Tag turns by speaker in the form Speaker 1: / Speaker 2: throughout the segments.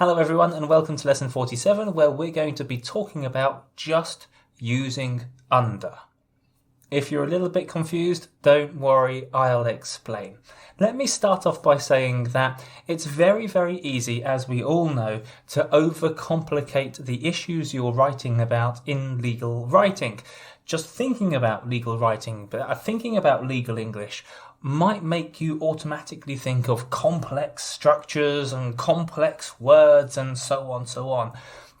Speaker 1: Hello everyone and welcome to lesson 47 where we're going to be talking about just using under. If you're a little bit confused, don't worry, I'll explain. Let me start off by saying that it's very, very easy, as we all know, to overcomplicate the issues you're writing about in legal writing. Just thinking about legal writing, but thinking about legal English might make you automatically think of complex structures and complex words and so on.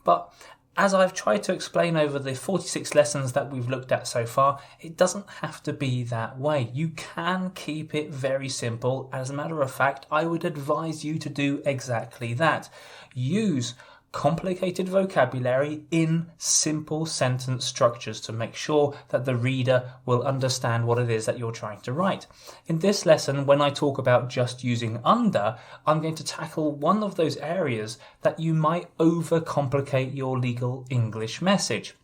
Speaker 1: But as I've tried to explain over the 46 lessons that we've looked at so far, it doesn't have to be that way. You can keep it very simple. As a matter of fact, I would advise you to do exactly that. Use complicated vocabulary in simple sentence structures to make sure that the reader will understand what it is that you're trying to write. In this lesson, when I talk about just using under, I'm going to tackle one of those areas that you might overcomplicate your legal English message.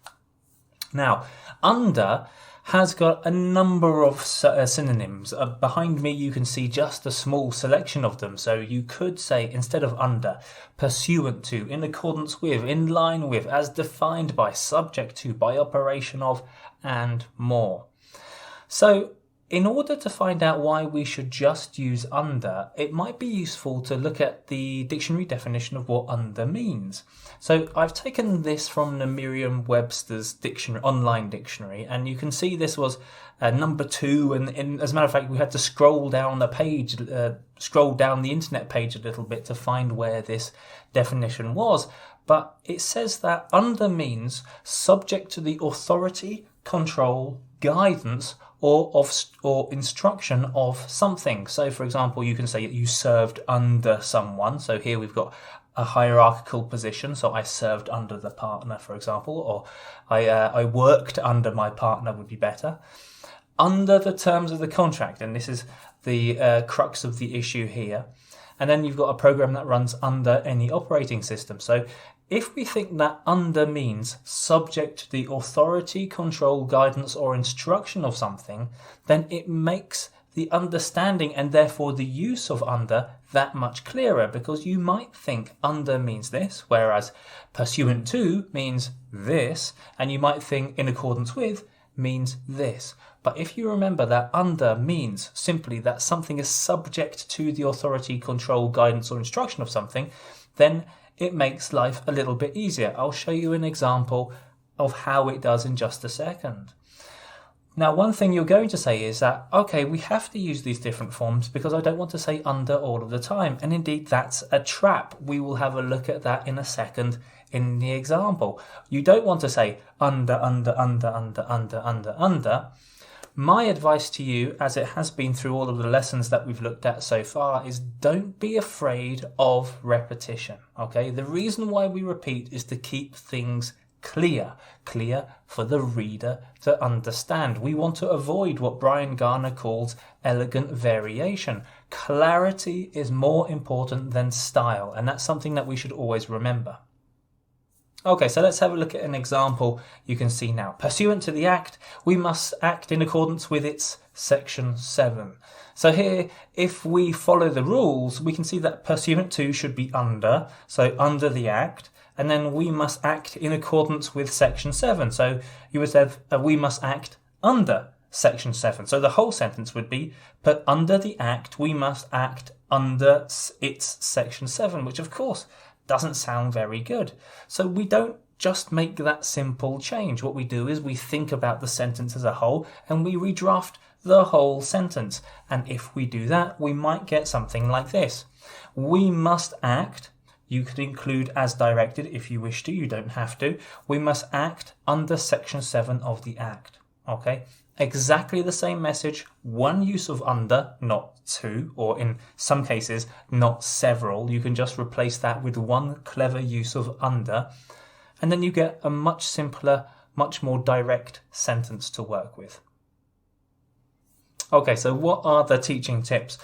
Speaker 1: Now, under has got a number of synonyms. Behind me you can see just a small selection of them. So you could say, instead of under, pursuant to, in accordance with, in line with, as defined by, subject to, by operation of, and more. So in order to find out why we should just use under, it might be useful to look at the dictionary definition of what under means. So I've taken this from the Merriam-Webster's dictionary, online dictionary, and you can see this was number 2, and as a matter of fact, we had to scroll down the page, scroll down the internet page a little bit to find where this definition was. But it says that under means subject to the authority, control, guidance, or instruction of something. So, for example, you can say that you served under someone. So here we've got a hierarchical position. So I served under the partner, for example, or I worked under my partner would be better. Under the terms of the contract, and this is the crux of the issue here. And then you've got a program that runs under any operating system. So if we think that under means subject to the authority, control, guidance, or instruction of something, then it makes the understanding and therefore the use of under that much clearer, because you might think under means this, whereas pursuant to means this, and you might think in accordance with means this. But if you remember that under means simply that something is subject to the authority, control, guidance, or instruction of something, then it makes life a little bit easier. I'll show you an example of how it does in just a second. Now, one thing you're going to say is that, okay, we have to use these different forms because I don't want to say under all of the time. And indeed, that's a trap. We will have a look at that in a second in the example. You don't want to say under. My advice to you, as it has been through all of the lessons that we've looked at so far, is don't be afraid of repetition, okay? The reason why we repeat is to keep things clear for the reader to understand. We want to avoid what Brian Garner calls elegant variation. Clarity is more important than style, and that's something that we should always remember. Okay, so let's have a look at an example you can see now. Pursuant to the Act, we must act in accordance with its Section 7. So here, if we follow the rules, we can see that pursuant to should be under, so under the Act, and then we must act in accordance with Section 7. So you would say we must act under Section 7. So the whole sentence would be, but under the Act, we must act under its Section 7, which of course doesn't sound very good. So we don't just make that simple change. What we do is we think about the sentence as a whole and we redraft the whole sentence. And if we do that, we might get something like this. We must act. You could include as directed if you wish to. You don't have to. We must act under Section 7 of the Act. Okay? Exactly the same message, one use of under, not two, or in some cases, not several. You can just replace that with one clever use of under, and then you get a much simpler, much more direct sentence to work with. Okay, so what are the teaching tips?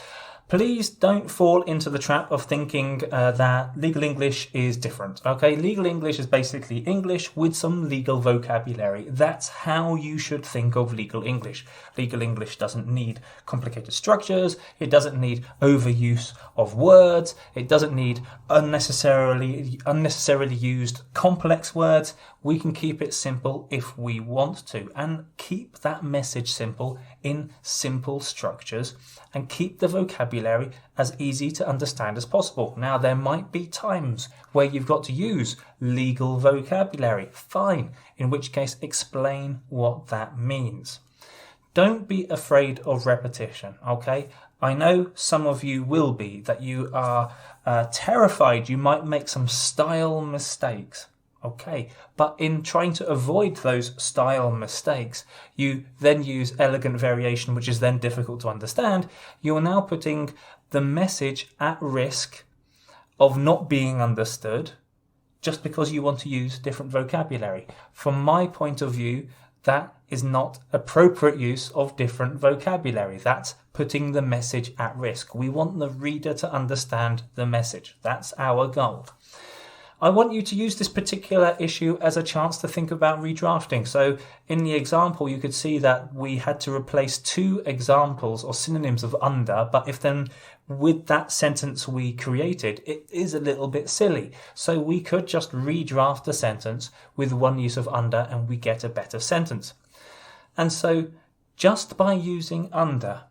Speaker 1: Please don't fall into the trap of thinking that legal English is different. Okay, legal English is basically English with some legal vocabulary. That's how you should think of legal English. Legal English doesn't need complicated structures. It doesn't need overuse of words. It doesn't need unnecessarily used complex words. We can keep it simple if we want to, and keep that message simple in simple structures, and keep the vocabulary as easy to understand as possible. Now, there might be times where you've got to use legal vocabulary. Fine, in which case explain what that means. Don't be afraid of repetition, okay? I know some of you will be, that you are terrified you might make some style mistakes. Okay, but in trying to avoid those style mistakes, you then use elegant variation, which is then difficult to understand. You're now putting the message at risk of not being understood just because you want to use different vocabulary. From my point of view, that is not appropriate use of different vocabulary. That's putting the message at risk. We want the reader to understand the message. That's our goal. I want you to use this particular issue as a chance to think about redrafting. So in the example, you could see that we had to replace 2 examples or synonyms of under, but if then with that sentence we created, it is a little bit silly. So we could just redraft the sentence with 1 use of under and we get a better sentence. And so just by using under,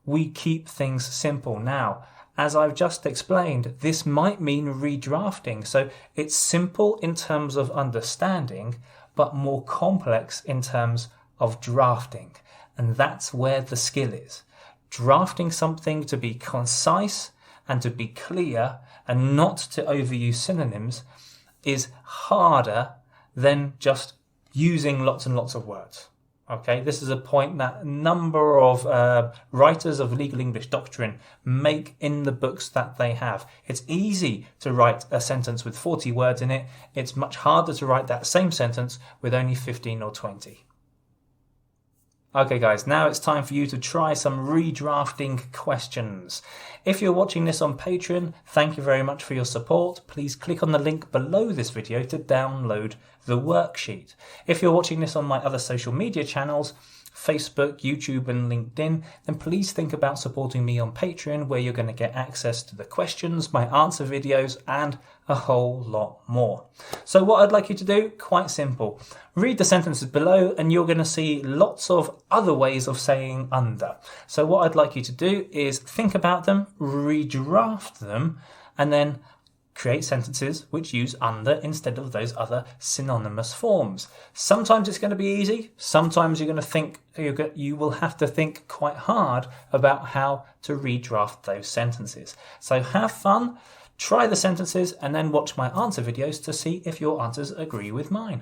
Speaker 1: we keep things simple. Now, as I've just explained, this might mean redrafting. So it's simple in terms of understanding, but more complex in terms of drafting. And that's where the skill is. Drafting something to be concise and to be clear and not to overuse synonyms is harder than just using lots and lots of words. Okay, this is a point that a number of writers of legal English doctrine make in the books that they have. It's easy to write a sentence with 40 words in it. It's much harder to write that same sentence with only 15 or 20. Okay guys, now it's time for you to try some redrafting questions. If you're watching this on Patreon, thank you very much for your support. Please click on the link below this video to download the worksheet. If you're watching this on my other social media channels, Facebook, YouTube and LinkedIn, then please think about supporting me on Patreon, where you're going to get access to the questions, my answer videos and a whole lot more. So what I'd like you to do, quite simple. Read the sentences below and you're going to see lots of other ways of saying under. So what I'd like you to do is think about them, redraft them, and then create sentences which use under instead of those other synonymous forms. Sometimes it's going to be easy. Sometimes you're going to think you will have to think quite hard about how to redraft those sentences. So have fun, try the sentences, and then watch my answer videos to see if your answers agree with mine.